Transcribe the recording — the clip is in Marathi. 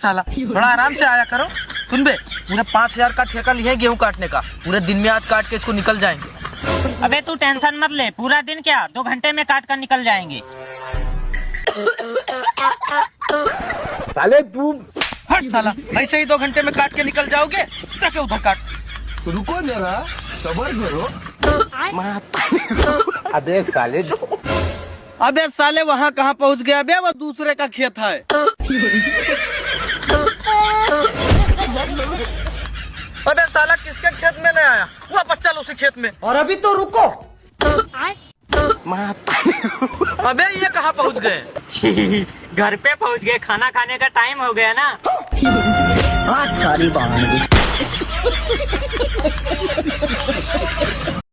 साला थोड़ा आराम से आया करो। सुन बे, पूरे 5,000 का ठेका लिए गेहूं काटने का, पूरे दिन में आज काट के इसको निकल जाएंगे। अबे तू टेंशन मत ले, पूरा दिन क्या 2 घंटे में काट कर निकल जाएंगे। साले तू हट साला, ऐसे ही 2 घंटे में काट के निकल जाओगे? जाके उधर काट। रुको जरा, सबर करो। अबे साले अबे साले वहाँ कहाँ पहुँच गया बे? वो दूसरे का खेत है। अबे साला किसके खेत में ले आया? वापस चल उसी खेत में। और अभी तो रुको। अबे ये कहाँ पहुँच गए? घर पे पहुंच गए, खाना खाने का टाइम हो गया ना। सारी बात